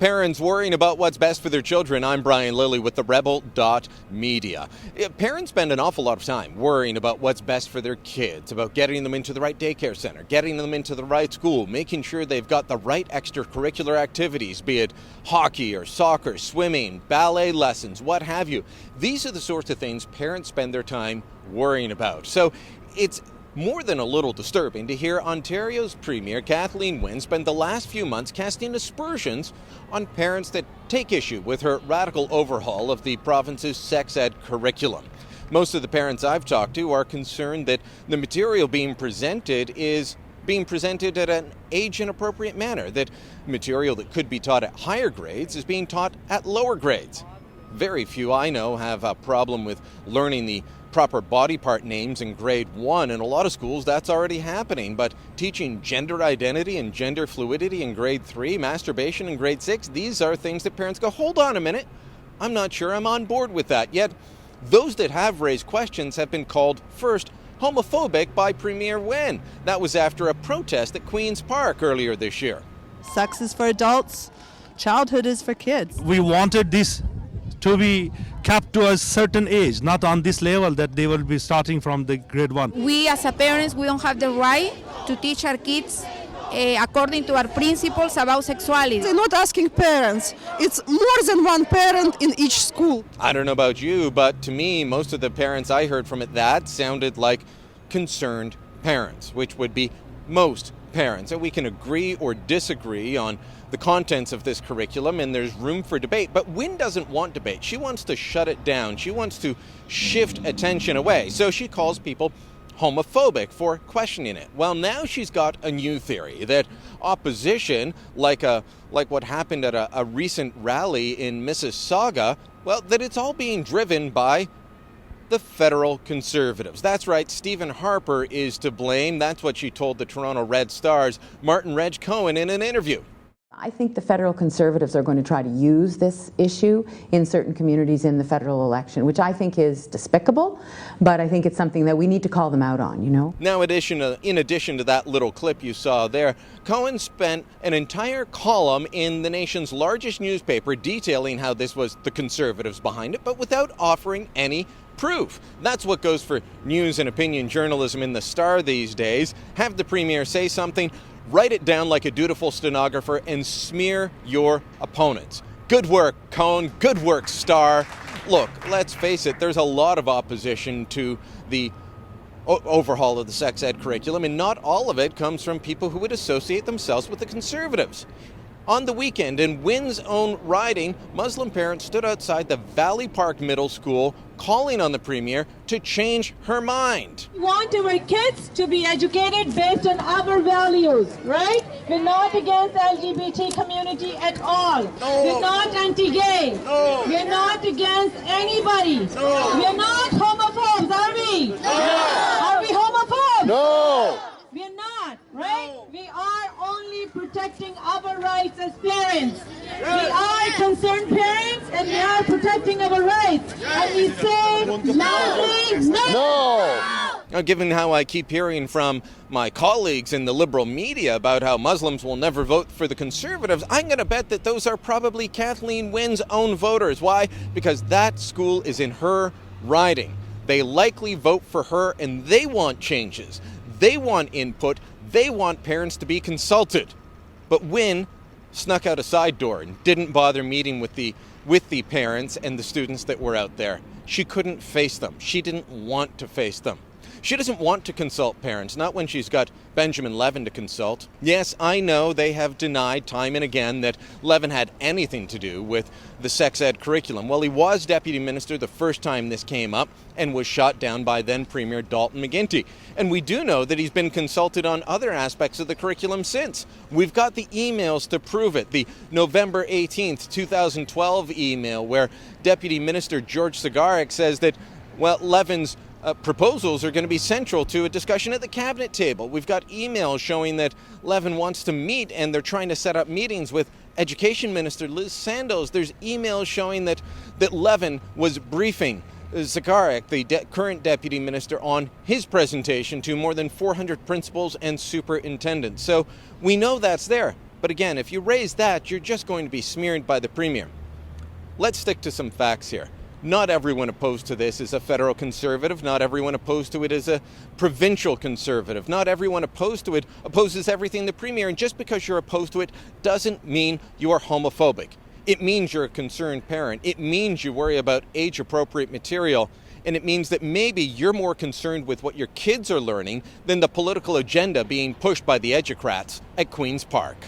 Parents worrying about what's best for their children. I'm Brian Lilley with TheRebel.media. Parents spend an awful lot of time worrying about what's best for their kids, about getting them into the right daycare center, getting them into the right school, making sure they've got the right extracurricular activities, be it hockey or soccer, swimming, ballet lessons, what have you. These are the sorts of things parents spend their time worrying about. So it's more than a little disturbing to hear Ontario's Premier Kathleen Wynne spend the last few months casting aspersions on parents that take issue with her radical overhaul of the province's sex ed curriculum. Most of the parents I've talked to are concerned that the material being presented is being presented at an age-inappropriate manner, that material that could be taught at higher grades is being taught at lower grades. Very few I know have a problem with learning the proper body part names in grade 1. In a lot of schools, that's already happening. But teaching gender identity and gender fluidity in grade 3, masturbation in grade 6, these are things that parents go, hold on a minute, I'm not sure I'm on board with that. Yet, those that have raised questions have been called, first, homophobic by Premier Wynne. That was after a protest at Queen's Park earlier this year. Sex is for adults, childhood is for kids. We wanted this to be kept to a certain age, not on this level that they will be starting from the grade 1. We as a parents, we don't have the right to teach our kids according to our principles about sexuality. They're not asking parents. It's more than one parent in each school. I don't know about you, but to me, most of the parents I heard from it, that sounded like concerned parents, which would be most parents. And we can agree or disagree on the contents of this curriculum, and there's room for debate. But Wynne doesn't want debate. She wants to shut it down. She wants to shift attention away. So she calls people homophobic for questioning it. Well, now she's got a new theory that opposition, like what happened at a recent rally in Mississauga, well, that it's all being driven by the federal Conservatives. That's right, Stephen Harper is to blame. That's what she told the Toronto Red Star's Martin Reg Cohen in an interview. I think the federal Conservatives are going to try to use this issue in certain communities in the federal election, which I think is despicable, but I think it's something that we need to call them out on, you know? Now, in addition to that little clip you saw there, Cohen spent an entire column in the nation's largest newspaper detailing how this was the Conservatives behind it, but without offering any proof. That's what goes for news and opinion journalism in the Star these days. Have the Premier say something, write it down like a dutiful stenographer, and smear your opponents. Good work, Cohen. Good work, Star. Look, let's face it, there's a lot of opposition to the overhaul of the sex ed curriculum, and not all of it comes from people who would associate themselves with the Conservatives. On the weekend, in Wynne's own riding, Muslim parents stood outside the Valley Park Middle School calling on the Premier to change her mind. We want our kids to be educated based on our values, right? We're not against the LGBT community at all. No. We're not anti-gay. No. We're not against anybody. No. We're not homophobes, are we? No. Are we homophobes? No. We're not, right? No. We are only protecting our rights as parents. Yes. We are concerned parents, and we are protecting our rights. Yes. And we say loudly, no! Now, given how I keep hearing from my colleagues in the Liberal media about how Muslims will never vote for the Conservatives, I'm going to bet that those are probably Kathleen Wynne's own voters. Why? Because that school is in her riding. They likely vote for her, and they want changes. They want input. They want parents to be consulted. But Wynne snuck out a side door and didn't bother meeting with the parents and the students that were out there. She couldn't face them. She didn't want to face them. She doesn't want to consult parents, not when she's got Benjamin Levin to consult. Yes, I know they have denied time and again that Levin had anything to do with the sex ed curriculum. Well, he was deputy minister the first time this came up and was shot down by then Premier Dalton McGuinty. And we do know that he's been consulted on other aspects of the curriculum since. We've got the emails to prove it. The November 18th, 2012 email where Deputy Minister George Cigarek says that, well, Levin's proposals are going to be central to a discussion at the cabinet table. We've got emails showing that Levin wants to meet, and they're trying to set up meetings with Education Minister Liz Sandoz. There's emails showing that Levin was briefing Cigarek, the current deputy minister, on his presentation to more than 400 principals and superintendents. So we know that's there. But again, if you raise that, you're just going to be smeared by the Premier. Let's stick to some facts here. Not everyone opposed to this is a federal conservative. Not everyone opposed to it is a provincial conservative. Not everyone opposed to it opposes everything the Premier. And just because you're opposed to it doesn't mean you are homophobic. It means you're a concerned parent. It means you worry about age-appropriate material. And it means that maybe you're more concerned with what your kids are learning than the political agenda being pushed by the educrats at Queen's Park.